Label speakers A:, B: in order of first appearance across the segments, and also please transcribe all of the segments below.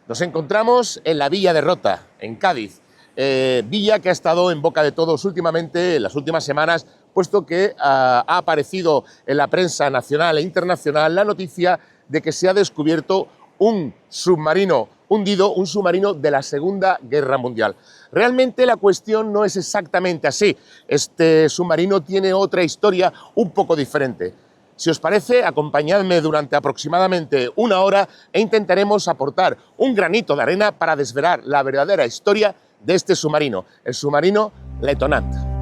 A: Nos encontramos en la Villa de Rota, en Cádiz. Villa que ha estado en boca de todos últimamente, en las últimas semanas, puesto que ha aparecido en la prensa nacional e internacional la noticia de que se ha descubierto un submarino hundido, un submarino de la Segunda Guerra Mundial. Realmente la cuestión no es exactamente así. Este submarino tiene otra historia un poco diferente. Si os parece, acompañadme durante aproximadamente una hora e intentaremos aportar un granito de arena para desvelar la verdadera historia de este submarino, el submarino Letonant.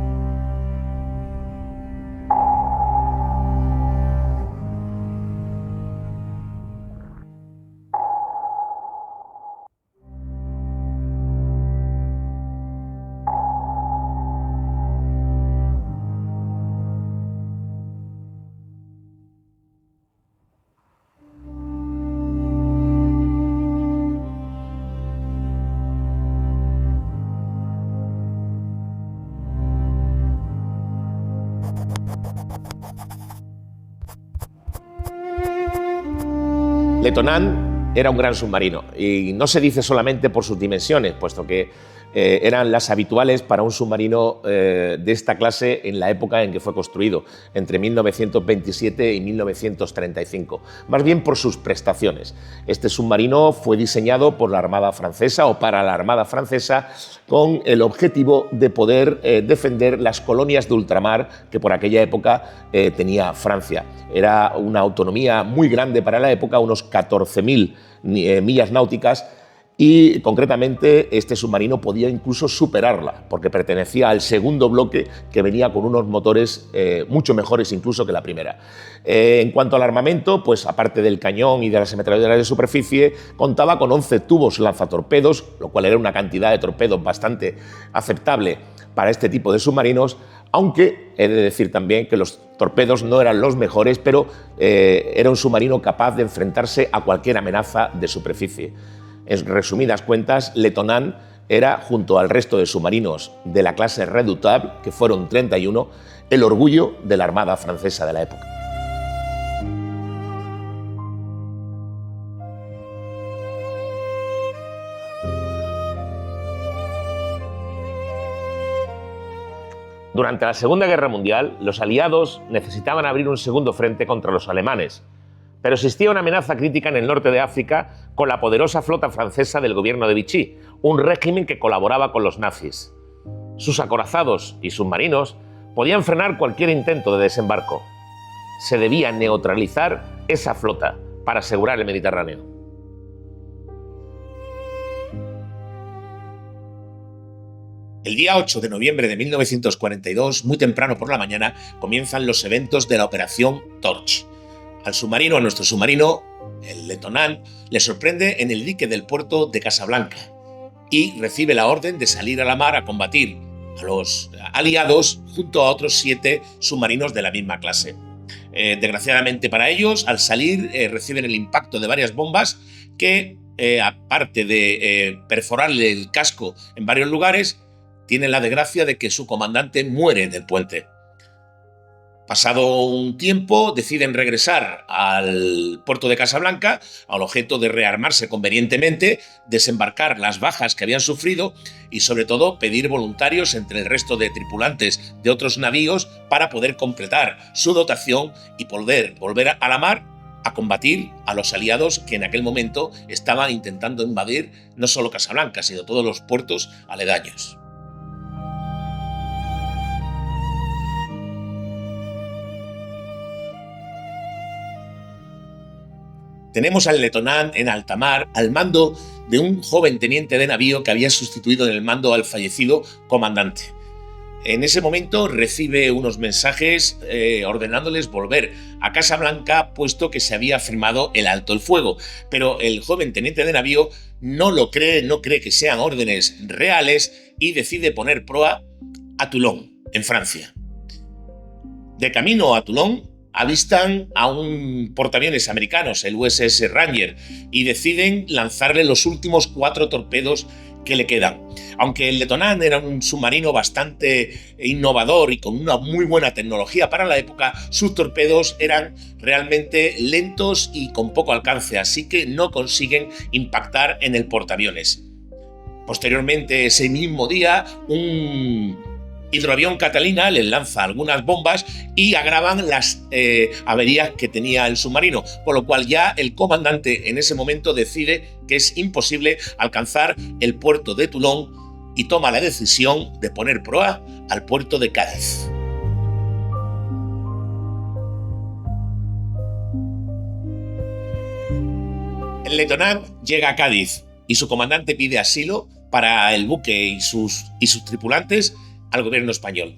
A: Letonant era un gran submarino y no se dice solamente por sus dimensiones, puesto que eran las habituales para un submarino de esta clase en la época en que fue construido, entre 1927 y 1935, más bien por sus prestaciones. Este submarino fue diseñado por la Armada Francesa o para la Armada Francesa con el objetivo de poder defender las colonias de ultramar que por aquella época tenía Francia. Era una autonomía muy grande para la época, unos 14.000 millas náuticas, y concretamente este submarino podía incluso superarla porque pertenecía al segundo bloque, que venía con unos motores mucho mejores incluso que la primera. En cuanto al armamento, pues aparte del cañón y de las ametralladoras de superficie, contaba con 11 tubos lanzatorpedos, lo cual era una cantidad de torpedos bastante aceptable para este tipo de submarinos, aunque he de decir también que los torpedos no eran los mejores, pero era un submarino capaz de enfrentarse a cualquier amenaza de superficie. En resumidas cuentas, Letonant era, junto al resto de submarinos de la clase Redoutable, que fueron 31, el orgullo de la Armada Francesa de la época. Durante la Segunda Guerra Mundial, los aliados necesitaban abrir un segundo frente contra los alemanes, pero existía una amenaza crítica en el norte de África con la poderosa flota francesa del gobierno de Vichy, un régimen que colaboraba con los nazis. Sus acorazados y submarinos podían frenar cualquier intento de desembarco. Se debía neutralizar esa flota para asegurar el Mediterráneo. El día 8 de noviembre de 1942, muy temprano por la mañana, comienzan los eventos de la Operación Torch. Al submarino, a nuestro submarino, el Letonant, le sorprende en el dique del puerto de Casablanca y recibe la orden de salir a la mar a combatir a los aliados junto a otros 7 submarinos de la misma clase. Desgraciadamente para ellos, al salir reciben el impacto de varias bombas que, aparte de perforarle el casco en varios lugares, tienen la desgracia de que su comandante muere en el puente. Pasado un tiempo, deciden regresar al puerto de Casablanca al objeto de rearmarse convenientemente, desembarcar las bajas que habían sufrido y, sobre todo, pedir voluntarios entre el resto de tripulantes de otros navíos para poder completar su dotación y poder volver a la mar a combatir a los aliados que en aquel momento estaban intentando invadir no solo Casablanca, sino todos los puertos aledaños. Tenemos al Letonant en alta mar al mando de un joven teniente de navío que había sustituido en el mando al fallecido comandante. En ese momento recibe unos mensajes ordenándoles volver a Casablanca, puesto que se había firmado el alto el fuego. Pero el joven teniente de navío no lo cree, no cree que sean órdenes reales y decide poner proa a Toulon, en Francia. De camino a Toulon, avistan a un portaaviones americanos, el USS Ranger, y deciden lanzarle los últimos 4 torpedos que le quedan. Aunque el Lettonan era un submarino bastante innovador y con una muy buena tecnología para la época, sus torpedos eran realmente lentos y con poco alcance, así que no consiguen impactar en el portaaviones. Posteriormente, ese mismo día, un hidroavión Catalina les lanza algunas bombas y agravan las averías que tenía el submarino, por lo cual ya el comandante en ese momento decide que es imposible alcanzar el puerto de Toulon y toma la decisión de poner proa al puerto de Cádiz. El Lettonan llega a Cádiz y su comandante pide asilo para el buque y sus tripulantes al gobierno español.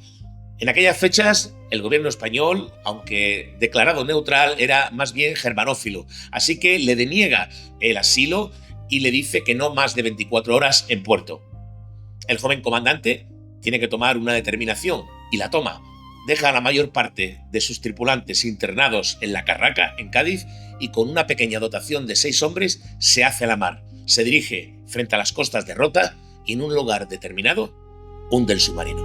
A: En aquellas fechas, el gobierno español, aunque declarado neutral, era más bien germanófilo, así que le deniega el asilo y le dice que no más de 24 horas en puerto. El joven comandante tiene que tomar una determinación y la toma. Deja a la mayor parte de sus tripulantes internados en la Carraca, en Cádiz, y con una pequeña dotación de 6 hombres se hace a la mar. Se dirige frente a las costas de Rota y en un lugar determinado hunde el submarino.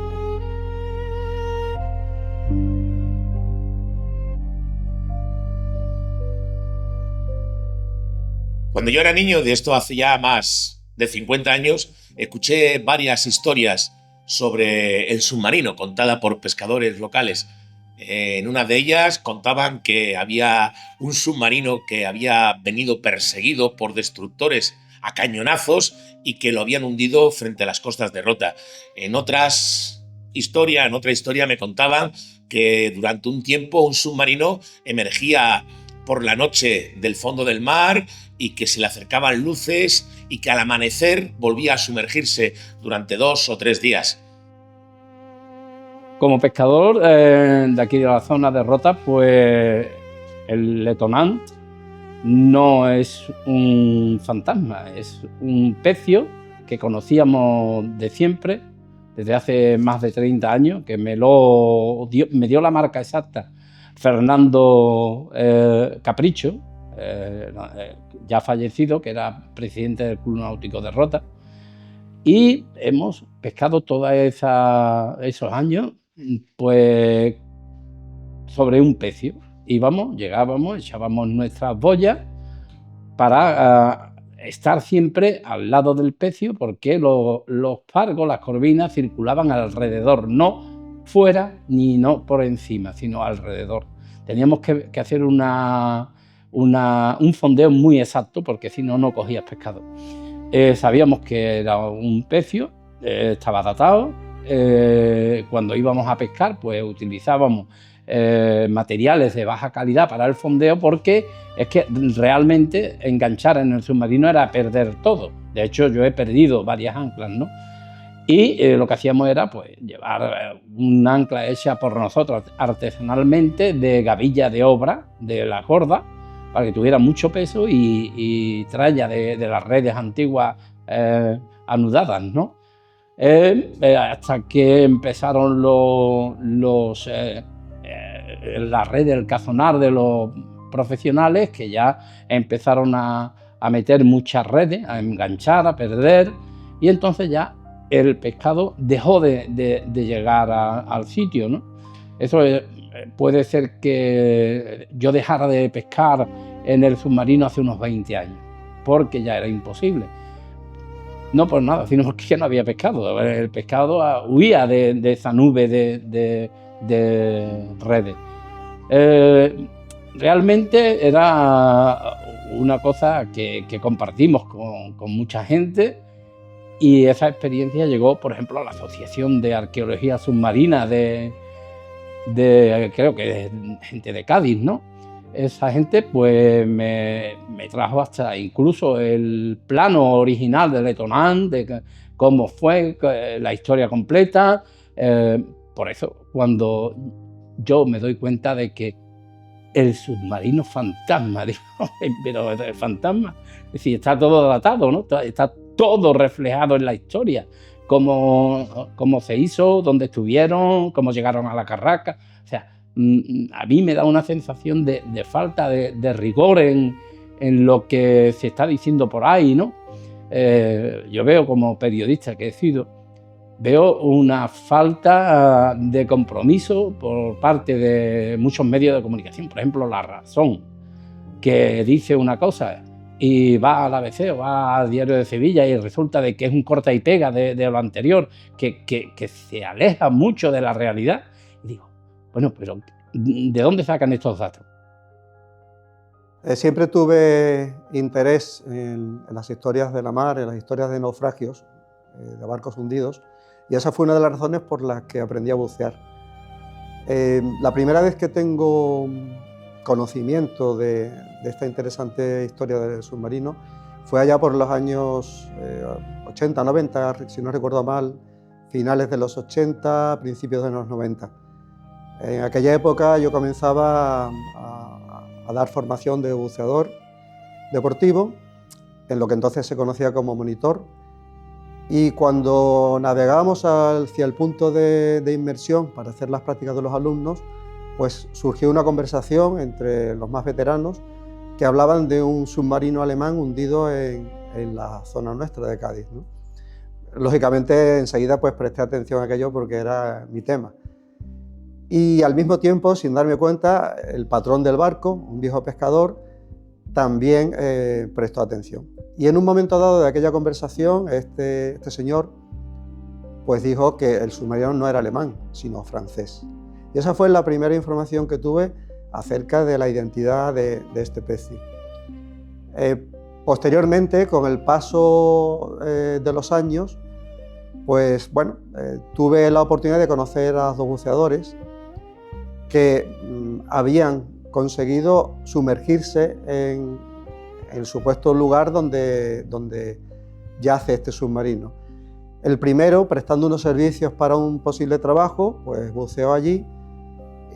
A: Cuando yo era niño, de esto hace ya más de 50 años, escuché varias historias sobre el submarino contada por pescadores locales. En una de ellas contaban que había un submarino que había venido perseguido por destructores a cañonazos y que lo habían hundido frente a las costas de Rota. En otra historia me contaban que durante un tiempo un submarino emergía por la noche del fondo del mar y que se le acercaban luces y que al amanecer volvía a sumergirse durante 2 o 3 días.
B: Como pescador de aquí de la zona de Rota, pues el Lettonan no es un fantasma, es un pecio que conocíamos de siempre, desde hace más de 30 años, que me dio la marca exacta Fernando Capricho, ya fallecido, que era presidente del Club Náutico de Rota, y hemos pescado todos esos años pues sobre un pecio. Llegábamos, echábamos nuestras boyas para estar siempre al lado del pecio, porque los fargos, las corvinas, circulaban alrededor, no fuera ni no por encima, sino alrededor. Teníamos que hacer un fondeo muy exacto, porque si no, no cogías pescado. Sabíamos que era un pecio, estaba datado. Cuando íbamos a pescar, pues utilizábamos materiales de baja calidad para el fondeo, porque es que realmente enganchar en el submarino era perder todo. De hecho, yo he perdido varias anclas, ¿no? Y lo que hacíamos era pues llevar un ancla hecha por nosotros artesanalmente de gavilla de obra, de la gorda, para que tuviera mucho peso y tralla de las redes antiguas anudadas, ¿no? Hasta que empezaron la red del cazonar de los profesionales, que ya empezaron a meter muchas redes, a enganchar, a perder, y entonces ya el pescado dejó de llegar al sitio, ¿no? Eso puede ser que yo dejara de pescar en el submarino hace unos 20 años, porque ya era imposible. No por nada, sino porque ya no había pescado. El pescado huía de esa nube de redes. Realmente era una cosa que compartimos con mucha gente, y esa experiencia llegó, por ejemplo, a la Asociación de Arqueología Submarina creo que de gente de Cádiz, ¿no? Esa gente pues me trajo hasta incluso el plano original del Lettonan, de cómo fue la historia completa. Por eso, cuando yo me doy cuenta de que el submarino fantasma, digo, pero el fantasma, es decir, está todo datado, ¿no? Está todo reflejado en la historia, cómo se hizo, dónde estuvieron, cómo llegaron a la Carraca. O sea, a mí me da una sensación de falta de rigor en lo que se está diciendo por ahí, ¿no? yo veo como periodista que he sido, veo una falta de compromiso por parte de muchos medios de comunicación, por ejemplo La Razón, que dice una cosa y va al ABC o va al Diario de Sevilla y resulta de que es un corta y pega de lo anterior, que se aleja mucho de la realidad. Y digo, bueno, pero ¿de dónde sacan estos datos?
C: Siempre tuve interés en las historias de la mar, en las historias de naufragios, de barcos hundidos, y esa fue una de las razones por las que aprendí a bucear. La primera vez que tengo conocimiento de esta interesante historia del submarino fue allá por los años 80, 90, si no recuerdo mal, finales de los 80, principios de los 90. En aquella época yo comenzaba a dar formación de buceador deportivo, en lo que entonces se conocía como monitor, y cuando navegábamos hacia el punto de inmersión para hacer las prácticas de los alumnos, pues surgió una conversación entre los más veteranos que hablaban de un submarino alemán hundido en la zona nuestra de Cádiz, ¿no? Lógicamente enseguida pues presté atención a aquello porque era mi tema. Y al mismo tiempo, sin darme cuenta, el patrón del barco, un viejo pescador, también prestó atención. Y en un momento dado de aquella conversación, este señor pues dijo que el submarino no era alemán, sino francés. Y esa fue la primera información que tuve acerca de la identidad de este pecio. Posteriormente, con el paso de los años, pues bueno, tuve la oportunidad de conocer a dos buceadores que habían conseguido sumergirse en el supuesto lugar donde yace este submarino. El primero, prestando unos servicios para un posible trabajo, pues buceó allí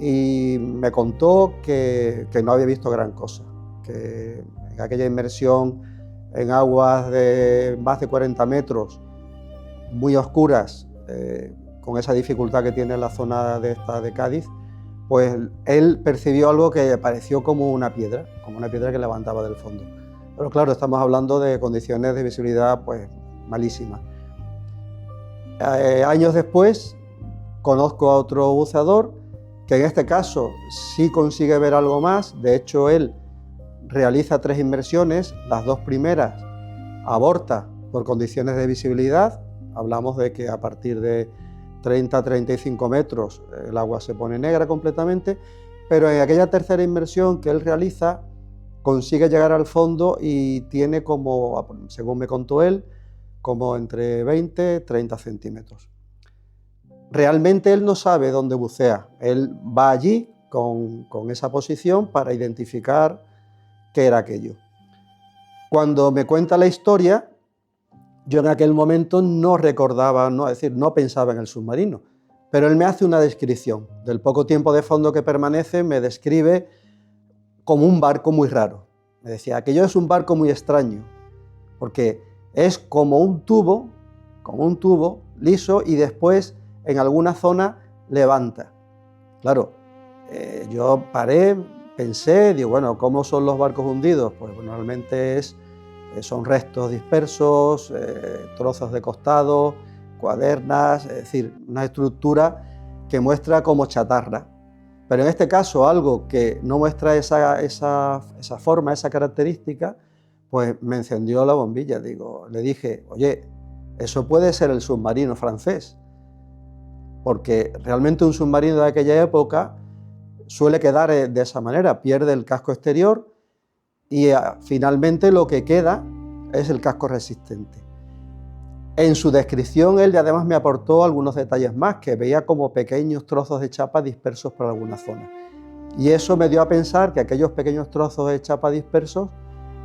C: y me contó que no había visto gran cosa, que en aquella inmersión en aguas de más de 40 metros, muy oscuras, con esa dificultad que tiene la zona de Cádiz, pues él percibió algo que pareció como una piedra que levantaba del fondo. Pero claro, estamos hablando de condiciones de visibilidad pues malísimas. Años después conozco a otro buceador que en este caso sí consigue ver algo más. De hecho, él realiza 3 inmersiones, las 2 primeras aborta por condiciones de visibilidad. Hablamos de que a partir de 30-35 metros el agua se pone negra completamente, pero en aquella tercera inmersión que él realiza consigue llegar al fondo y tiene como, según me contó él, como entre 20-30 centímetros. Realmente él no sabe dónde bucea, él va allí con esa posición para identificar qué era aquello. Cuando me cuenta la historia, yo en aquel momento no recordaba, es decir, no pensaba en el submarino, pero él me hace una descripción. Del poco tiempo de fondo que permanece, me describe como un barco muy raro. Me decía, aquello es un barco muy extraño, porque es como un tubo liso y después en alguna zona levanta. Claro, yo paré, pensé, digo, bueno, ¿cómo son los barcos hundidos? Pues normalmente son restos dispersos, trozos de costado, cuadernas, es decir, una estructura que muestra como chatarra. Pero en este caso, algo que no muestra esa forma, esa característica, pues me encendió la bombilla. Le dije, oye, eso puede ser el submarino francés, porque realmente un submarino de aquella época suele quedar de esa manera, pierde el casco exterior y finalmente lo que queda es el casco resistente. En su descripción él además me aportó algunos detalles más, que veía como pequeños trozos de chapa dispersos por alguna zona. Y eso me dio a pensar que aquellos pequeños trozos de chapa dispersos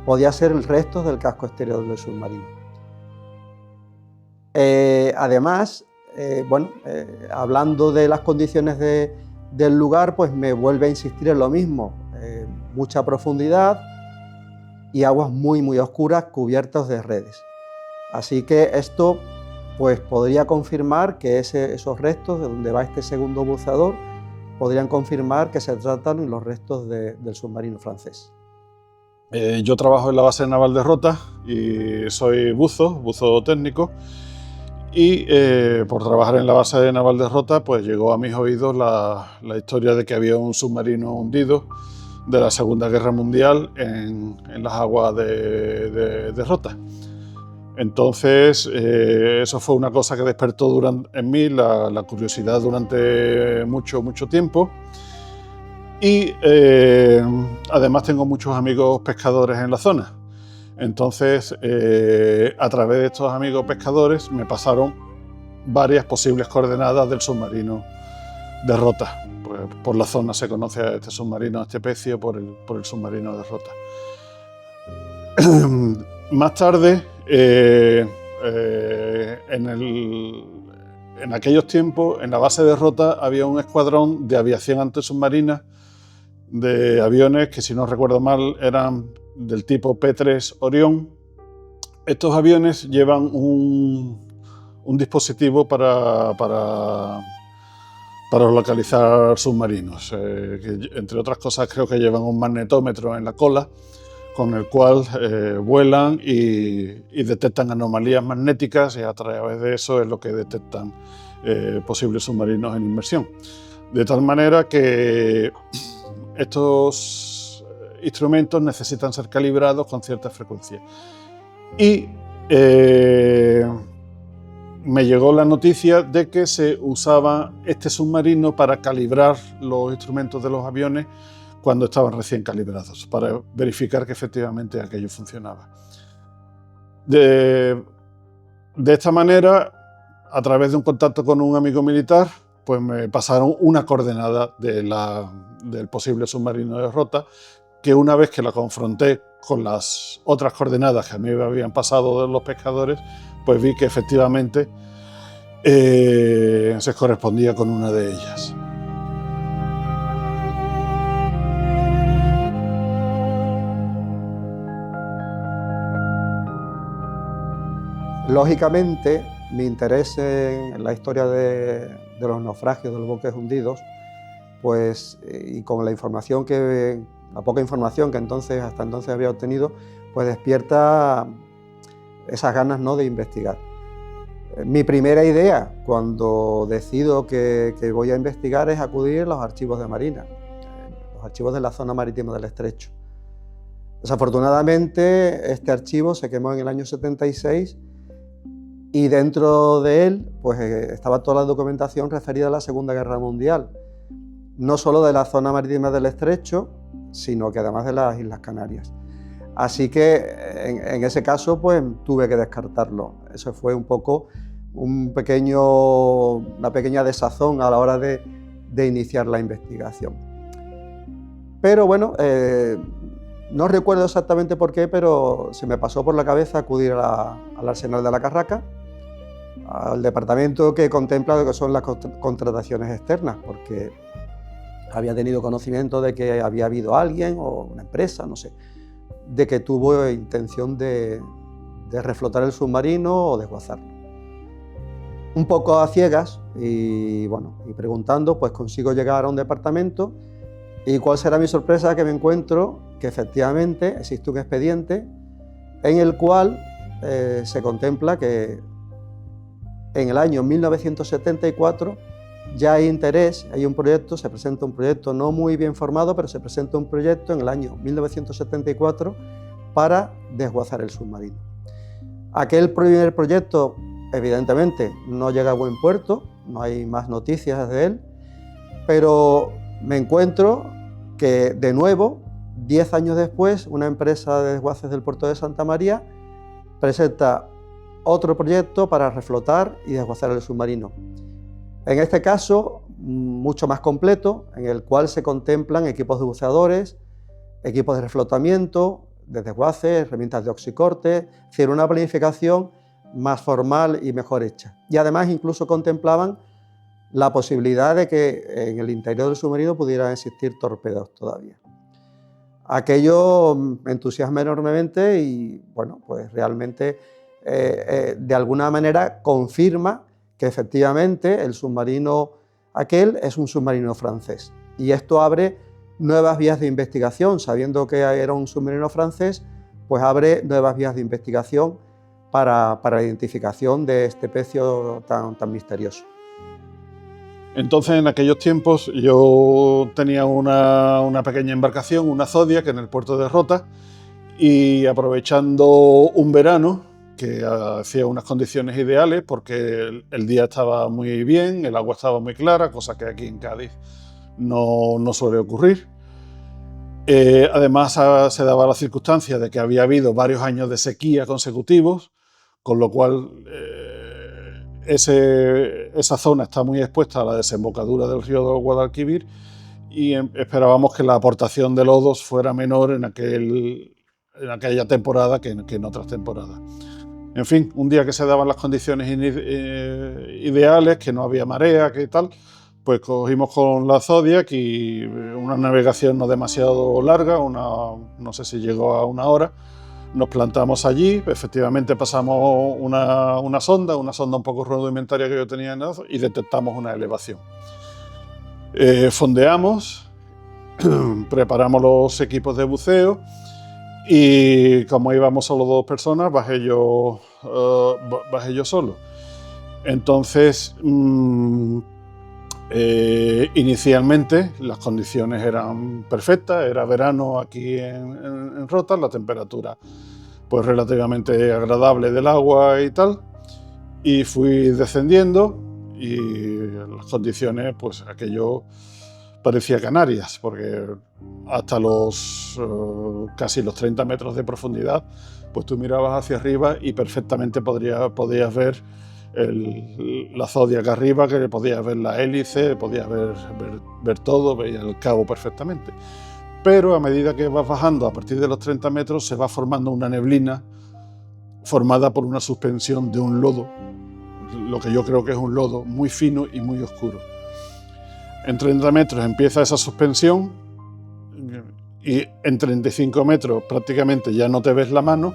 C: podían ser el resto del casco exterior del submarino. Además, hablando de las condiciones del lugar, pues me vuelve a insistir en lo mismo, mucha profundidad y aguas muy muy oscuras cubiertas de redes. Así que esto pues podría confirmar que esos restos de donde va este segundo buceador podrían confirmar que se tratan los restos del submarino francés.
D: Yo trabajo en la base naval de Rota y soy buzo técnico. Y por trabajar en la base naval de Rota, pues llegó a mis oídos la historia de que había un submarino hundido de la Segunda Guerra Mundial en las aguas de Rota. Entonces, eso fue una cosa que despertó en mí la curiosidad durante mucho tiempo. Y además tengo muchos amigos pescadores en la zona. Entonces, a través de estos amigos pescadores me pasaron varias posibles coordenadas del submarino de Rota. Pues por la zona se conoce a este submarino, a este pecio, por el submarino de Rota. Más tarde, en aquellos tiempos, en la base de Rota había un escuadrón de aviación antisubmarina de aviones que, si no recuerdo mal, eran del tipo P-3 Orión. Estos aviones llevan un dispositivo para localizar submarinos, que, entre otras cosas, creo que llevan un magnetómetro en la cola con el cual vuelan y detectan anomalías magnéticas, y a través de eso es lo que detectan posibles submarinos en inmersión. De tal manera que estos instrumentos necesitan ser calibrados con cierta frecuencia. Y me llegó la noticia de que se usaba este submarino para calibrar los instrumentos de los aviones cuando estaban recién calibrados, para verificar que efectivamente aquello funcionaba. De esta manera, a través de un contacto con un amigo militar, pues me pasaron una coordenada del posible submarino de Rota, que una vez que la confronté con las otras coordenadas que a mí me habían pasado de los pescadores, pues vi que efectivamente se correspondía con una de ellas.
C: Lógicamente, mi interés en la historia de los naufragios de los buques hundidos, pues, y con la poca información que hasta entonces había obtenido, pues despierta esas ganas, ¿no?, de investigar. Mi primera idea, cuando decido que voy a investigar, es acudir a los archivos de Marina, los archivos de la zona marítima del Estrecho. Desafortunadamente, este archivo se quemó en el año 76 y dentro de él pues, estaba toda la documentación referida a la Segunda Guerra Mundial, no solo de la zona marítima del Estrecho, sino que además de las Islas Canarias. Así que en ese caso pues, tuve que descartarlo. Eso fue un poco una pequeña desazón a la hora de iniciar la investigación. Pero bueno, no recuerdo exactamente por qué, pero se me pasó por la cabeza acudir al Arsenal de la Carraca, al departamento que contempla lo que son las contrataciones externas, porque había tenido conocimiento de que había habido alguien o una empresa, no sé, de que tuvo intención de reflotar el submarino o desguazarlo. Un poco a ciegas y preguntando, pues consigo llegar a un departamento, y cuál será mi sorpresa que me encuentro que efectivamente existe un expediente en el cual se contempla que en el año 1974 ya hay interés, hay un proyecto, se presenta un proyecto no muy bien formado, pero se presenta un proyecto en el año 1974 para desguazar el submarino. Aquel primer proyecto evidentemente no llega a buen puerto, no hay más noticias de él, pero me encuentro que de nuevo, 10 años después, una empresa de desguaces del puerto de Santa María presenta otro proyecto para reflotar y desguazar el submarino. En este caso, mucho más completo, en el cual se contemplan equipos de buceadores, equipos de reflotamiento, de desguace, herramientas de oxicorte, es decir, una planificación más formal y mejor hecha. Y además incluso contemplaban la posibilidad de que en el interior del submarino pudieran existir torpedos todavía. Aquello me entusiasma enormemente y, bueno, pues realmente de alguna manera confirma que efectivamente el submarino aquel es un submarino francés. Y esto abre nuevas vías de investigación, sabiendo que era un submarino francés, pues abre nuevas vías de investigación para la identificación de este pecio tan misterioso.
D: Entonces, en aquellos tiempos, yo tenía una pequeña embarcación, una Zodiac, en el puerto de Rota, y aprovechando un verano que hacía unas condiciones ideales, porque el día estaba muy bien, el agua estaba muy clara, cosa que aquí en Cádiz no suele ocurrir. Además, se daba la circunstancia de que había habido varios años de sequía consecutivos, con lo cual esa zona está muy expuesta a la desembocadura del río Guadalquivir, y esperábamos que la aportación de lodos fuera menor en aquella temporada que en otras temporadas. En fin, un día que se daban las condiciones ideales, que no había marea, que tal, pues cogimos con la Zodiac y una navegación no demasiado larga, no sé si llegó a 1 hora, nos plantamos allí, efectivamente pasamos una sonda un poco rudimentaria que yo tenía en y detectamos una elevación. Fondeamos, preparamos los equipos de buceo y como íbamos solo 2 personas, bajé yo solo. Entonces, inicialmente las condiciones eran perfectas, era verano aquí en Rota, la temperatura pues relativamente agradable del agua y tal, y fui descendiendo y las condiciones, pues aquello parecía Canarias, porque hasta casi los 30 metros de profundidad, pues tú mirabas hacia arriba y perfectamente podías ver la Zodiac arriba, que podías ver la hélice, podías ver todo, veías el cabo perfectamente. Pero a medida que vas bajando, a partir de los 30 metros, se va formando una neblina formada por una suspensión de un lodo, lo que yo creo que es un lodo muy fino y muy oscuro. En 30 metros empieza esa suspensión y en 35 metros prácticamente ya no te ves la mano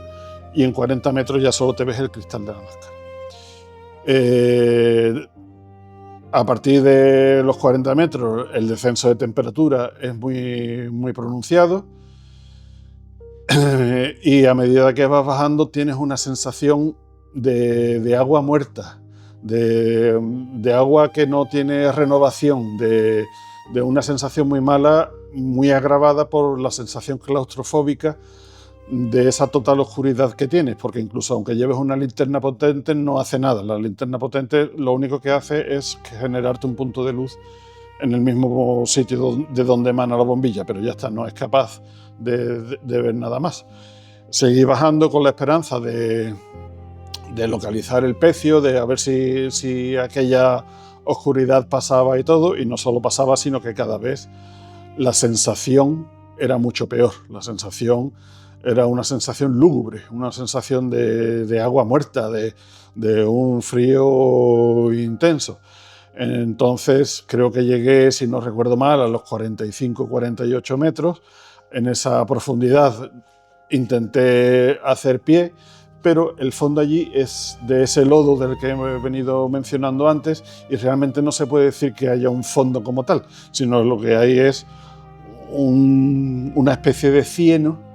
D: y en 40 metros ya solo te ves el cristal de la máscara. A partir de los 40 metros el descenso de temperatura es muy pronunciado y a medida que vas bajando tienes una sensación de agua muerta, de agua que no tiene renovación, de una sensación muy mala, muy agravada por la sensación claustrofóbica de esa total oscuridad que tienes, porque incluso aunque lleves una linterna potente no hace nada. La linterna potente lo único que hace es generarte un punto de luz en el mismo sitio de donde emana la bombilla, pero ya está, no es capaz de ver nada más. Seguí bajando con la esperanza de localizar el pecio, de a ver si aquella oscuridad pasaba y todo, y no solo pasaba, sino que cada vez la sensación era mucho peor. La sensación era una sensación lúgubre, una sensación de agua muerta, de un frío intenso. Entonces creo que llegué, si no recuerdo mal, a los 45-48 metros. En esa profundidad intenté hacer pie, pero el fondo allí es de ese lodo del que he venido mencionando antes y realmente no se puede decir que haya un fondo como tal, sino lo que hay es una especie de cieno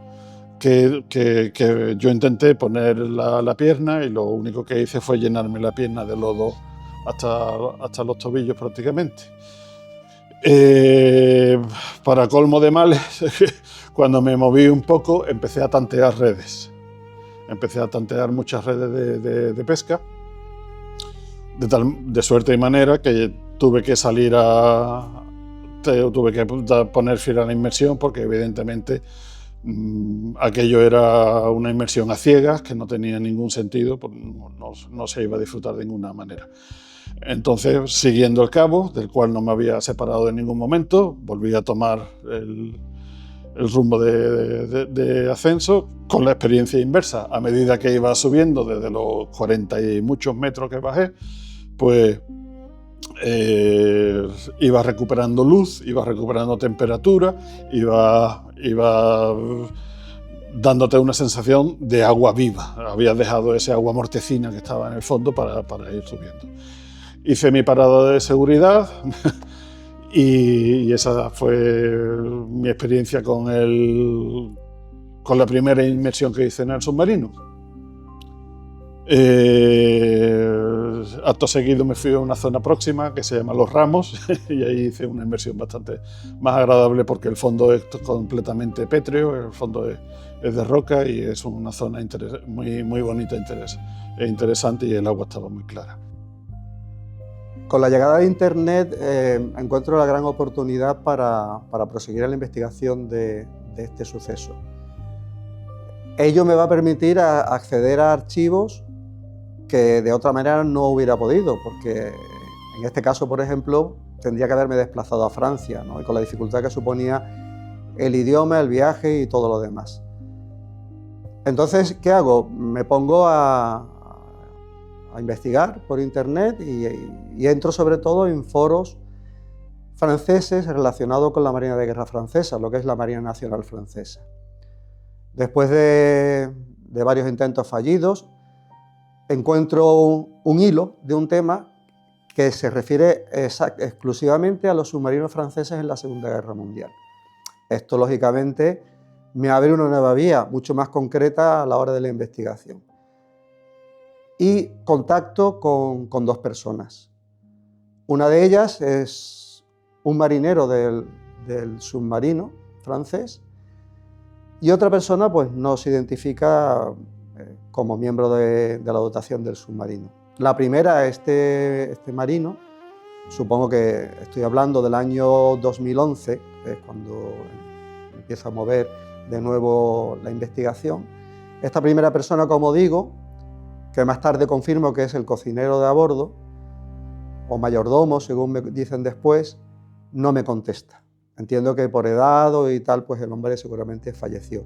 D: que yo intenté poner la pierna y lo único que hice fue llenarme la pierna de lodo hasta los tobillos prácticamente. Para colmo de males, cuando me moví un poco empecé a tantear redes. Empecé a tantear muchas redes de pesca, de suerte y manera que tuve que poner fin a la inmersión porque evidentemente aquello era una inmersión a ciegas que no tenía ningún sentido, no se iba a disfrutar de ninguna manera. Entonces, siguiendo el cabo, del cual no me había separado en ningún momento, volví a tomar el rumbo de ascenso con la experiencia inversa. A medida que iba subiendo desde los 40 y muchos metros que bajé, pues iba recuperando luz, iba recuperando temperatura, iba dándote una sensación de agua viva. Habías dejado ese agua mortecina que estaba en el fondo para ir subiendo. Hice mi parada de seguridad Y esa fue mi experiencia con la primera inmersión que hice en el submarino. Acto seguido me fui a una zona próxima que se llama Los Ramos y ahí hice una inmersión bastante más agradable porque el fondo es completamente pétreo, el fondo es de roca y es una zona muy bonita e interesante, y el agua estaba muy clara.
C: Con la llegada de Internet encuentro la gran oportunidad para proseguir la investigación de este suceso. Ello me va a permitir acceder a archivos que de otra manera no hubiera podido, porque en este caso, por ejemplo, tendría que haberme desplazado a Francia, ¿no? Y con la dificultad que suponía el idioma, el viaje y todo lo demás. Entonces, ¿qué hago? Me pongo a investigar por internet y entro sobre todo en foros franceses relacionados con la Marina de Guerra francesa, lo que es la Marina Nacional Francesa. Después de varios intentos fallidos, encuentro un hilo de un tema que se refiere exclusivamente a los submarinos franceses en la Segunda Guerra Mundial. Esto, lógicamente, me abre una nueva vía, mucho más concreta a la hora de la investigación. Y contacto con dos personas. Una de ellas es un marinero del submarino francés y otra persona pues, no se identifica como miembro de la dotación del submarino. La primera, este marino, supongo que estoy hablando del año 2011, que es cuando empiezo a mover de nuevo la investigación. Esta primera persona, como digo, que más tarde confirmo que es el cocinero de a bordo, o mayordomo, según me dicen después, no me contesta. Entiendo que por edad y tal, pues el hombre seguramente falleció.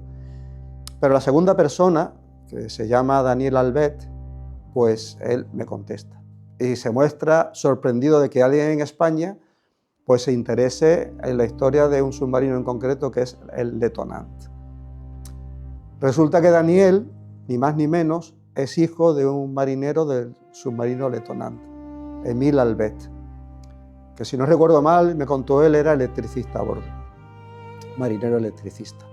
C: Pero la segunda persona, que se llama Daniel Albet, pues él me contesta. Y se muestra sorprendido de que alguien en España pues se interese en la historia de un submarino en concreto, que es el Letonant. Resulta que Daniel, ni más ni menos, es hijo de un marinero del submarino Letonant, Émile Albet, que si no recuerdo mal, me contó él, era electricista a bordo, marinero electricista.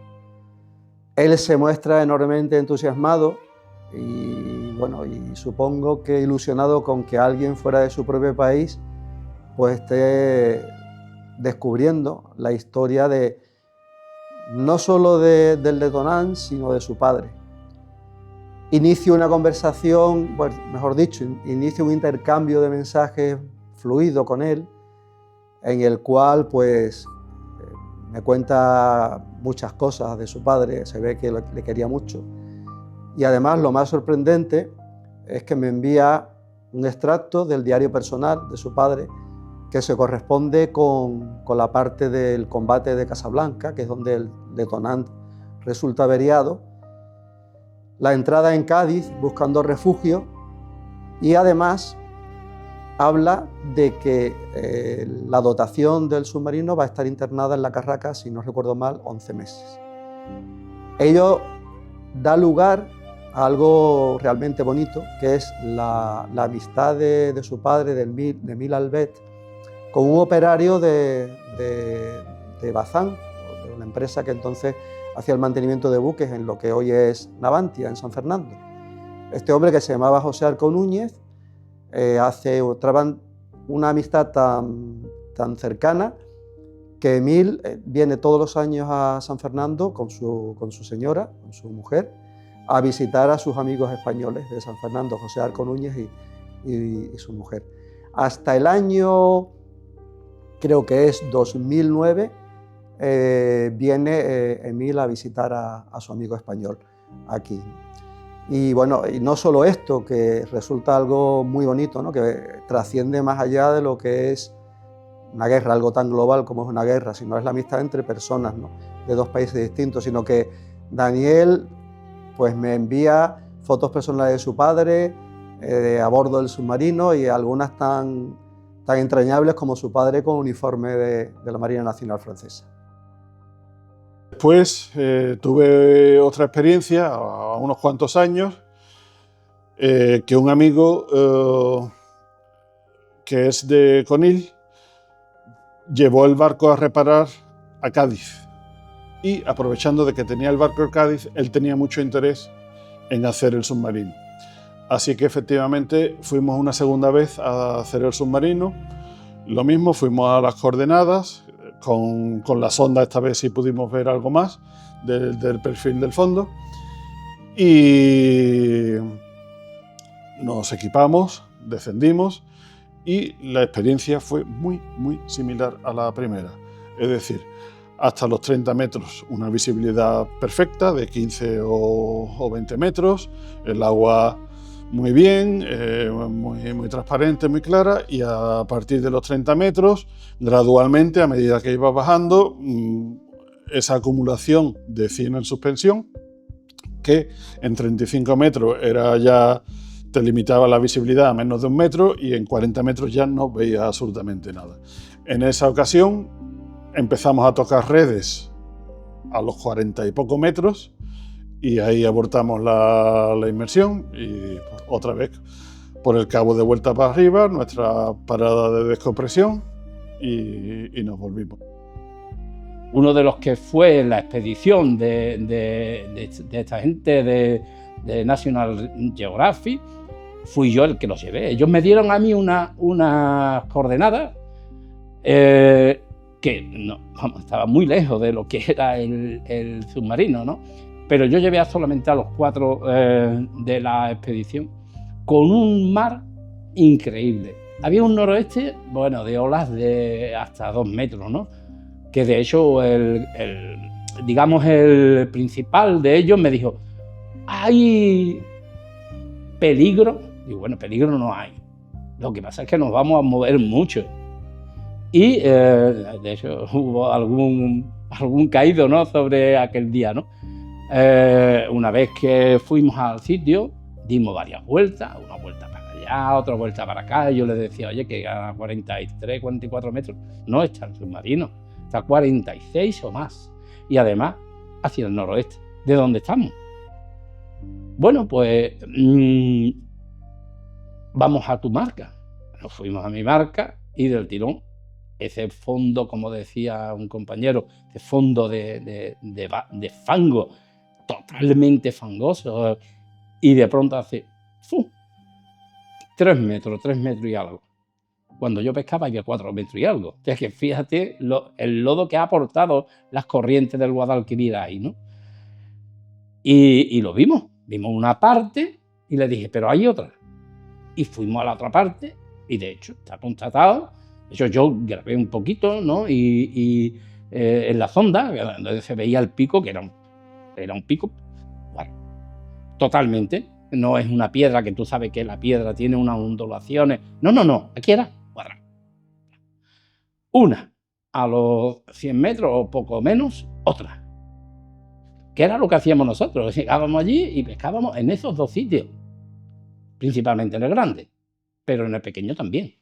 C: Él se muestra enormemente entusiasmado y, bueno, y supongo que ilusionado con que alguien fuera de su propio país pues esté descubriendo la historia no solo del Letonant, sino de su padre. Inicio una conversación, bueno, mejor dicho, inicio un intercambio de mensajes fluido con él, en el cual pues me cuenta muchas cosas de su padre, se ve que le quería mucho. Y además lo más sorprendente es que me envía un extracto del diario personal de su padre que se corresponde con la parte del combate de Casablanca, que es donde el Letonant resulta averiado, la entrada en Cádiz buscando refugio y además habla de que la dotación del submarino va a estar internada en la Carraca, si no recuerdo mal, 11 meses. Ello da lugar a algo realmente bonito, que es la amistad de su padre, de Émile Albet, con un operario de Bazán, de una empresa que entonces hacía el mantenimiento de buques en lo que hoy es Navantia, en San Fernando. Este hombre, que se llamaba José Arco Núñez, traban una amistad tan cercana que Émile viene todos los años a San Fernando con su señora, con su mujer, a visitar a sus amigos españoles de San Fernando, José Arco Núñez y su mujer. Hasta el año, creo que es 2009, viene Émile a visitar a su amigo español aquí. Y bueno, y no solo esto, que resulta algo muy bonito, ¿no? Que trasciende más allá de lo que es una guerra, algo tan global como es una guerra, sino es la amistad entre personas, ¿no? De dos países distintos, sino que Daniel pues me envía fotos personales de su padre a bordo del submarino y algunas tan entrañables como su padre con uniforme de la Marina Nacional Francesa.
D: Después tuve otra experiencia, a unos cuantos años, que un amigo que es de Conil llevó el barco a reparar a Cádiz. Y aprovechando de que tenía el barco en Cádiz, él tenía mucho interés en hacer el submarino. Así que efectivamente fuimos una segunda vez a hacer el submarino. Lo mismo, fuimos a las coordenadas, con la sonda esta vez sí pudimos ver algo más del perfil del fondo. Y nos equipamos, descendimos y la experiencia fue muy similar a la primera. Es decir, hasta los 30 metros una visibilidad perfecta de 15 o 20 metros, el agua muy bien, muy transparente, muy clara, y a partir de los 30 metros, gradualmente, a medida que iba bajando, esa acumulación de 100 en suspensión, que en 35 metros te limitaba la visibilidad a menos de 1 metro y en 40 metros ya no veía absolutamente nada. En esa ocasión empezamos a tocar redes a los 40 y poco metros y ahí abortamos la inmersión y otra vez por el cabo de vuelta para arriba, nuestra parada de descompresión y nos volvimos.
B: Uno de los que fue en la expedición de esta gente de National Geographic, fui yo el que los llevé. Ellos me dieron a mí unas coordenadas que no, vamos, estaba muy lejos de lo que era el submarino, ¿no? Pero yo llevé solamente a los 4 de la expedición con un mar increíble. Había un noroeste, bueno, de olas de hasta 2 metros, ¿no? Que de hecho digamos el principal de ellos me dijo, ¿hay peligro? Digo, bueno, peligro no hay. Lo que pasa es que nos vamos a mover mucho. Y de hecho hubo algún caído, ¿no?, sobre aquel día, ¿no? Una vez que fuimos al sitio, dimos varias vueltas, una vuelta para allá, otra vuelta para acá, y yo les decía, oye, que a 43, 44 metros no está el submarino, está a 46 o más, y además hacia el noroeste, de donde estamos. Bueno, pues vamos a tu marca. Nos fuimos a mi marca y del tirón, ese fondo, como decía un compañero, de fondo de fango, totalmente fangoso, y de pronto hace 3 metros y algo. Cuando yo pescaba había 4 metros y algo. O sea que fíjate el lodo que ha aportado las corrientes del Guadalquivir ahí, ¿no? Y lo vimos una parte y le dije, pero hay otra. Y fuimos a la otra parte y de hecho está constatado. De hecho yo grabé un poquito, ¿no? Y en la sonda, donde se veía el pico, que era un pico, bueno, totalmente. No es una piedra que tú sabes que la piedra tiene unas ondulaciones. No, aquí era cuadrado. Una a los 100 metros o poco menos, otra. ¿Qué era lo que hacíamos nosotros? Llegábamos allí y pescábamos en esos 2 sitios, principalmente en el grande, pero en el pequeño también.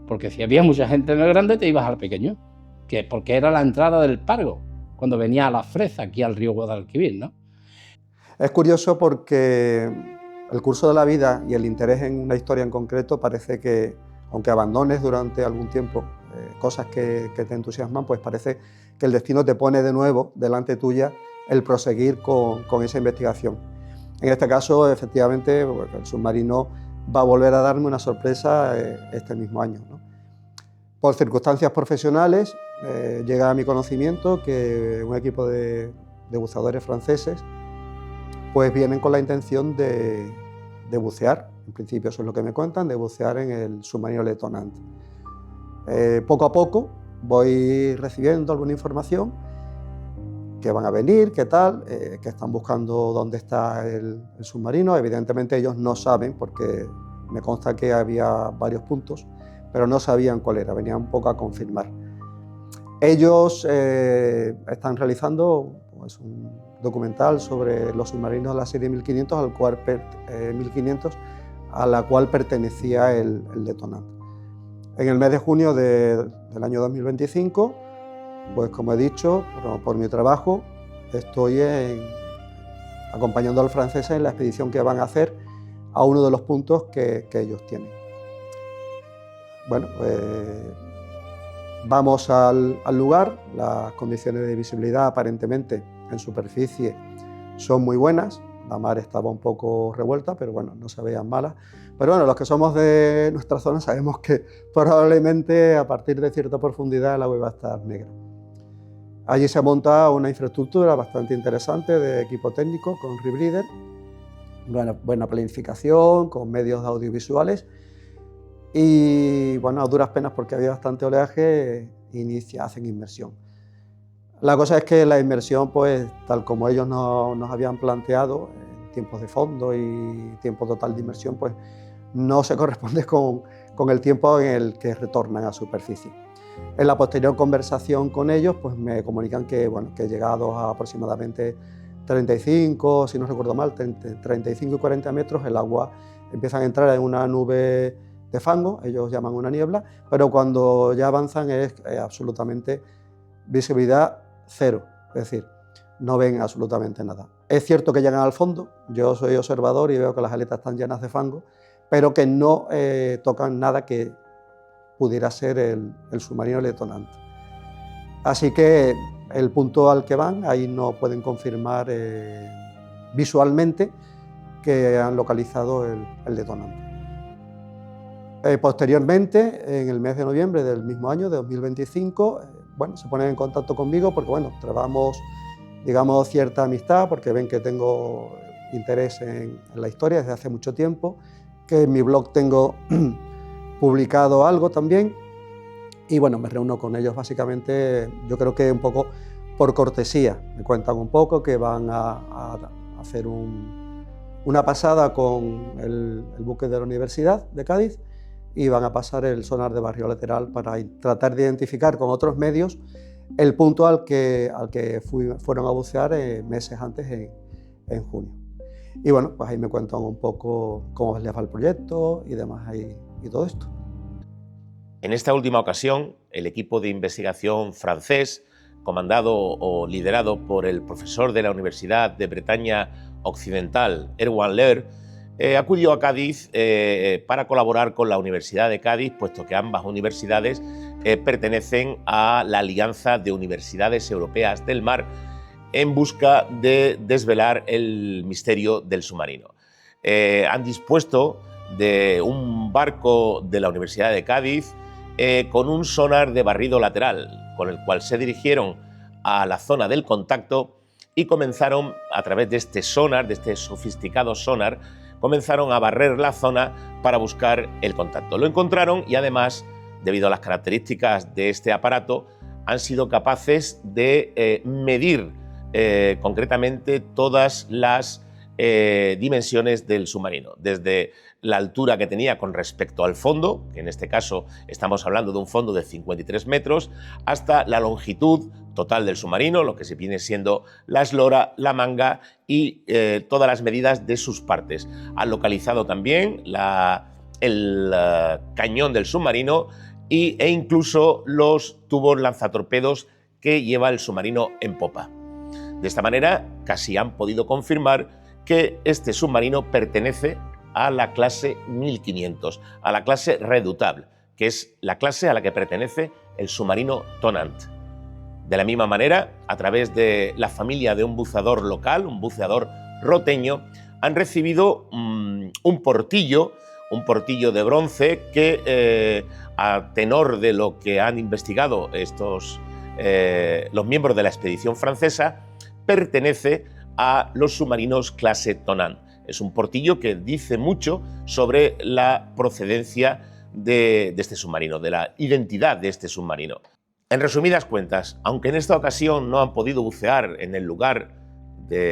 B: Porque si había mucha gente en el grande, te ibas al pequeño, porque era la entrada del Pargo, cuando venía a la Freza, aquí al río Guadalquivir, ¿no?
C: Es curioso porque el curso de la vida y el interés en una historia en concreto parece que, aunque abandones durante algún tiempo cosas que te entusiasman, pues parece que el destino te pone de nuevo delante tuya el proseguir con esa investigación. En este caso, efectivamente, el submarino va a volver a darme una sorpresa este mismo año, ¿no? Por circunstancias profesionales, llega a mi conocimiento que un equipo de buceadores franceses pues vienen con la intención de bucear, en principio eso es lo que me cuentan, de bucear en el submarino Le Tonnant. Poco a poco voy recibiendo alguna información, que van a venir, qué tal, que están buscando dónde está el submarino. Evidentemente ellos no saben, porque me consta que había varios puntos, pero no sabían cuál era, venían un poco a confirmar. Ellos están realizando pues, un documental sobre los submarinos de la serie 1500, a la cual pertenecía el Le Tonnant. En el mes de junio del año 2025, pues como he dicho, por mi trabajo, estoy acompañando a los franceses en la expedición que van a hacer a uno de los puntos que ellos tienen. Bueno, Vamos al lugar, las condiciones de visibilidad aparentemente en superficie son muy buenas, la mar estaba un poco revuelta, pero bueno, no se veían malas. Pero bueno, los que somos de nuestra zona sabemos que probablemente a partir de cierta profundidad el agua iba a estar negra. Allí se monta una infraestructura bastante interesante de equipo técnico con rebreather, buena planificación, con medios audiovisuales y bueno, a duras penas porque había bastante oleaje, hacen inmersión. La cosa es que la inmersión, pues tal como ellos nos habían planteado, en tiempos de fondo y tiempo total de inmersión, pues no se corresponde con el tiempo en el que retornan a superficie. En la posterior conversación con ellos, pues me comunican que, bueno, que llegados a aproximadamente 35, si no recuerdo mal, 35 y 40 metros, el agua empieza a entrar en una nube de fango, ellos llaman una niebla, pero cuando ya avanzan es absolutamente visibilidad cero, es decir, no ven absolutamente nada. Es cierto que llegan al fondo, yo soy observador y veo que las aletas están llenas de fango, pero que no tocan nada que pudiera ser el submarino Letonant. Así que el punto al que van, ahí no pueden confirmar visualmente que han localizado el detonante. Posteriormente, en el mes de noviembre del mismo año, de 2025, bueno, se ponen en contacto conmigo porque bueno, trabajamos, digamos, cierta amistad, porque ven que tengo interés en la historia desde hace mucho tiempo, que en mi blog tengo publicado algo también, y bueno, me reúno con ellos básicamente, yo creo que un poco por cortesía. Me cuentan un poco que van a hacer una pasada con el buque de la Universidad de Cádiz y van a pasar el sonar de barrio lateral para tratar de identificar con otros medios el punto al que fueron a bucear meses antes, en junio. Y bueno, pues ahí me cuentan un poco cómo les va el proyecto y demás y todo esto.
A: En esta última ocasión, el equipo de investigación francés, comandado o liderado por el profesor de la Universidad de Bretaña Occidental, Erwan Lehr, acudió a Cádiz para colaborar con la Universidad de Cádiz, puesto que ambas universidades pertenecen a la Alianza de Universidades Europeas del Mar, en busca de desvelar el misterio del submarino. Han dispuesto de un barco de la Universidad de Cádiz con un sonar de barrido lateral, con el cual se dirigieron a la zona del contacto y comenzaron, a través de este sonar, de este sofisticado sonar, comenzaron a barrer la zona para buscar el contacto. Lo encontraron y además, debido a las características de este aparato, han sido capaces de medir concretamente todas las dimensiones del submarino, desde la altura que tenía con respecto al fondo, que en este caso estamos hablando de un fondo de 53 metros, hasta la longitud total del submarino, lo que se viene siendo la eslora, la manga y todas las medidas de sus partes. Han localizado también el cañón del submarino e incluso los tubos lanzatorpedos que lleva el submarino en popa. De esta manera, casi han podido confirmar que este submarino pertenece a la clase 1500, a la clase Redoutable, que es la clase a la que pertenece el submarino Tonnant. De la misma manera, a través de la familia de un buceador local, un buceador roteño, han recibido un portillo de bronce que, a tenor de lo que han investigado los miembros de la expedición francesa, pertenece a los submarinos clase Tonnant. Es un portillo que dice mucho sobre la procedencia de este submarino, de la identidad de este submarino. En resumidas cuentas, aunque en esta ocasión no han podido bucear en el lugar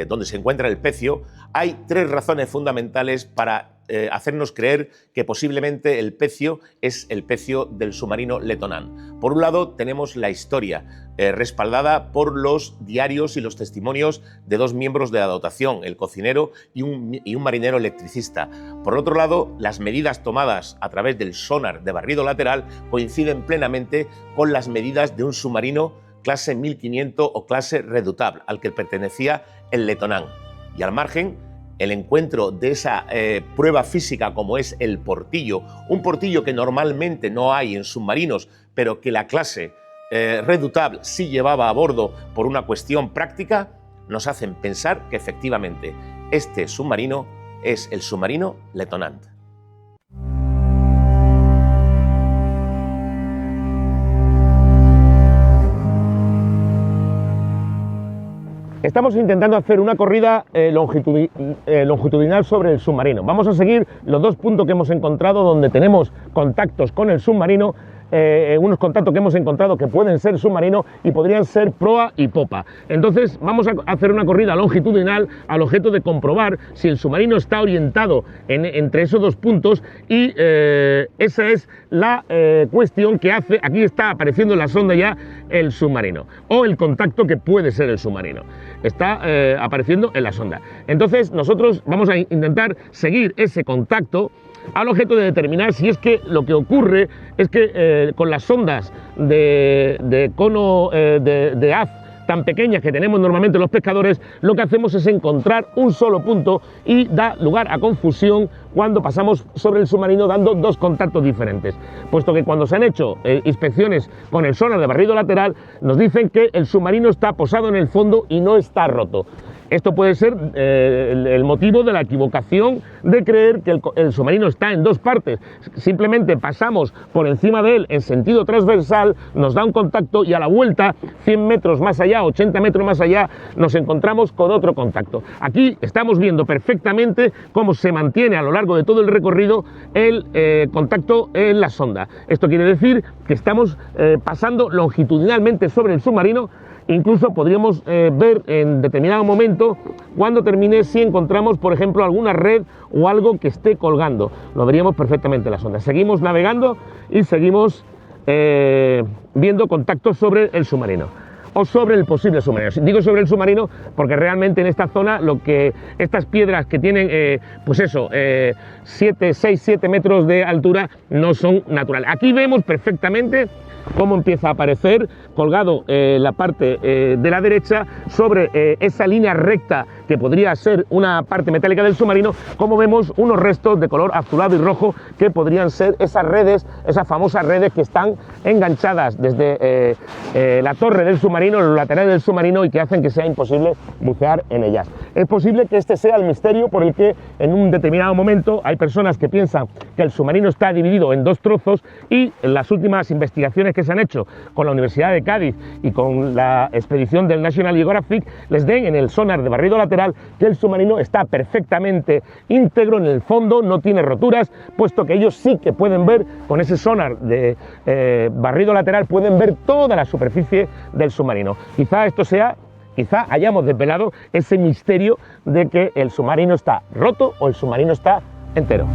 A: donde se encuentra el pecio, hay tres razones fundamentales para hacernos creer que posiblemente el pecio es el pecio del submarino Letonant. Por un lado, tenemos la historia, respaldada por los diarios y los testimonios de dos miembros de la dotación, el cocinero y un marinero electricista. Por otro lado, las medidas tomadas a través del sonar de barrido lateral coinciden plenamente con las medidas de un submarino clase 1500 o clase Redoutable, al que pertenecía el Letonant. Y al margen, el encuentro de esa prueba física como es el portillo, un portillo que normalmente no hay en submarinos, pero que la clase Redoutable sí llevaba a bordo por una cuestión práctica, nos hacen pensar que efectivamente este submarino es el submarino Lettonant. Estamos intentando hacer una corrida longitudinal sobre el submarino. Vamos a seguir los dos puntos que hemos encontrado donde tenemos contactos con el submarino, unos contactos que hemos encontrado que pueden ser submarinos y podrían ser proa y popa. Entonces vamos a hacer una corrida longitudinal al objeto de comprobar si el submarino está orientado entre esos dos puntos y esa es la cuestión que hace, aquí está apareciendo en la sonda ya el submarino o el contacto que puede ser el submarino. Está apareciendo en la sonda. Entonces nosotros vamos a intentar seguir ese contacto al objeto de determinar si es que lo que ocurre es que con las sondas de cono de haz tan pequeñas que tenemos normalmente los pescadores, lo que hacemos es encontrar un solo punto y da lugar a confusión cuando pasamos sobre el submarino dando dos contactos diferentes, puesto que cuando se han hecho inspecciones con el sonar de barrido lateral nos dicen que el submarino está posado en el fondo y no está roto. Esto puede ser el motivo de la equivocación de creer que el submarino está en dos partes. Simplemente pasamos por encima de él en sentido transversal, nos da un contacto y a la vuelta, 100 metros más allá, 80 metros más allá, nos encontramos con otro contacto. Aquí estamos viendo perfectamente cómo se mantiene a lo largo de todo el recorrido el contacto en la sonda. Esto quiere decir que estamos pasando longitudinalmente sobre el submarino. Incluso podríamos ver en determinado momento, cuando termine, si encontramos, por ejemplo, alguna red o algo que esté colgando. Lo veríamos perfectamente en la sonda. Seguimos navegando y seguimos viendo contactos sobre el submarino o sobre el posible submarino. Digo sobre el submarino porque realmente en esta zona estas piedras que tienen, pues eso, 6-7 metros de altura no son naturales. Aquí vemos perfectamente cómo empieza a aparecer colgado la parte de la derecha sobre esa línea recta que podría ser una parte metálica del submarino, como vemos unos restos de color azulado y rojo que podrían ser esas redes, esas famosas redes que están enganchadas desde la torre del submarino, los laterales del submarino, y que hacen que sea imposible bucear en ellas. Es posible que este sea el misterio por el que en un determinado momento hay personas que piensan que el submarino está dividido en dos trozos, y en las últimas investigaciones que se han hecho con la Universidad de Cádiz y con la expedición del National Geographic les den en el sonar de barrido lateral que el submarino está perfectamente íntegro en el fondo, no tiene roturas, puesto que ellos sí que pueden ver con ese sonar de barrido lateral, pueden ver toda la superficie del submarino. Quizá hayamos desvelado ese misterio de que el submarino está roto o el submarino está entero.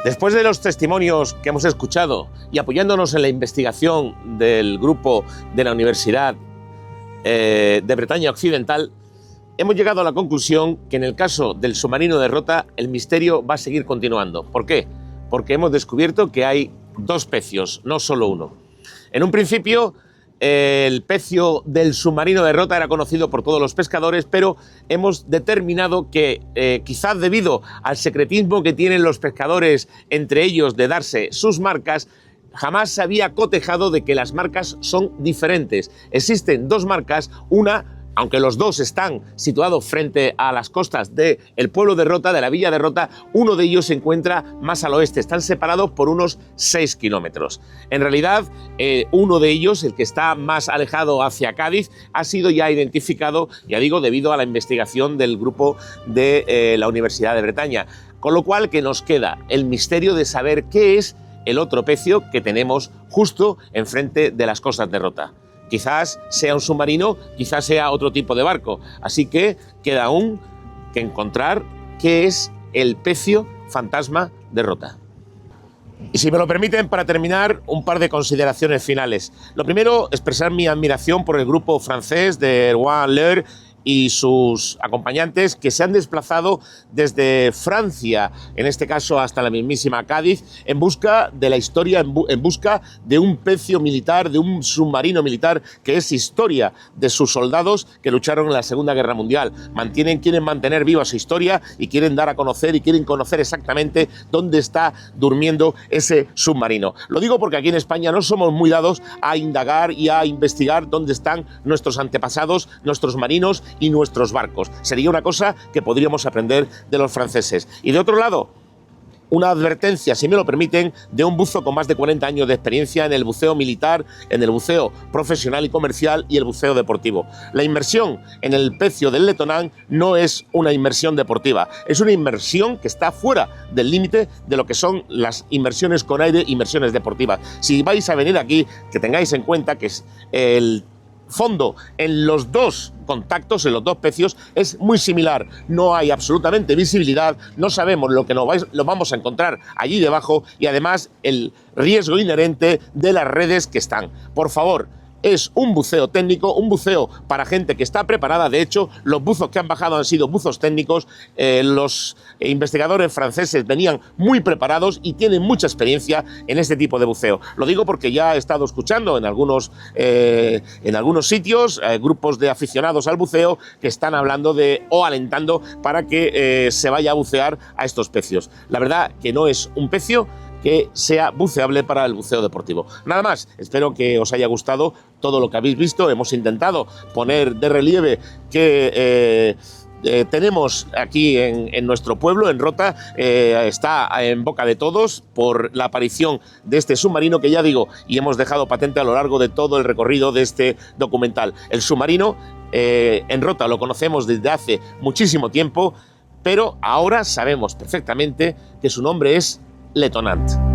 A: Después de los testimonios que hemos escuchado y apoyándonos en la investigación del grupo de la Universidad de Bretaña Occidental, hemos llegado a la conclusión que en el caso del submarino de Rota el misterio va a seguir continuando. ¿Por qué? Porque hemos descubierto que hay dos pecios, no solo uno. En un principio, el pecio del submarino de Rota era conocido por todos los pescadores, pero hemos determinado que quizás debido al secretismo que tienen los pescadores entre ellos de darse sus marcas, jamás se había cotejado de que las marcas son diferentes. Existen dos marcas, una, aunque los dos están situados frente a las costas del pueblo de Rota, de la villa de Rota, uno de ellos se encuentra más al oeste, están separados por unos 6 kilómetros. En realidad, uno de ellos, el que está más alejado hacia Cádiz, ha sido ya identificado, ya digo, debido a la investigación del grupo de la Universidad de Bretaña. Con lo cual, que nos queda el misterio de saber qué es el otro pecio que tenemos justo enfrente de las costas de Rota. Quizás sea un submarino, quizás sea otro tipo de barco. Así que queda aún que encontrar qué es el pecio fantasma de Rota. Y si me lo permiten, para terminar, un par de consideraciones finales. Lo primero, expresar mi admiración por el grupo francés de Erwan Leur y sus acompañantes, que se han desplazado desde Francia, en este caso hasta la mismísima Cádiz, en busca de la historia, en busca de un pecio militar, de un submarino militar que es historia de sus soldados que lucharon en la Segunda Guerra Mundial. Quieren mantener viva su historia y quieren dar a conocer y quieren conocer exactamente dónde está durmiendo ese submarino. Lo digo porque aquí en España no somos muy dados a indagar y a investigar dónde están nuestros antepasados, nuestros marinos y nuestros barcos. Sería una cosa que podríamos aprender de los franceses. Y de otro lado, una advertencia, si me lo permiten, de un buzo con más de 40 años de experiencia en el buceo militar, en el buceo profesional y comercial y el buceo deportivo. La inmersión en el pecio del Letonang no es una inmersión deportiva, es una inmersión que está fuera del límite de lo que son las inmersiones con aire, inmersiones deportivas. Si vais a venir aquí, que tengáis en cuenta que es el fondo en los dos contactos, en los dos pecios, es muy similar. No hay absolutamente visibilidad, no sabemos lo que nos vamos a encontrar allí debajo y además el riesgo inherente de las redes que están. Por favor, es un buceo técnico, un buceo para gente que está preparada. De hecho, los buzos que han bajado han sido buzos técnicos. Los investigadores franceses venían muy preparados y tienen mucha experiencia en este tipo de buceo. Lo digo porque ya he estado escuchando en algunos sitios grupos de aficionados al buceo que están hablando o alentando para que se vaya a bucear a estos pecios. La verdad que no es un pecio que sea buceable para el buceo deportivo. Nada más, espero que os haya gustado todo lo que habéis visto. Hemos intentado poner de relieve que tenemos aquí en nuestro pueblo, en Rota, está en boca de todos por la aparición de este submarino que ya digo, y hemos dejado patente a lo largo de todo el recorrido de este documental. El submarino en Rota lo conocemos desde hace muchísimo tiempo, pero ahora sabemos perfectamente que su nombre es Letonang.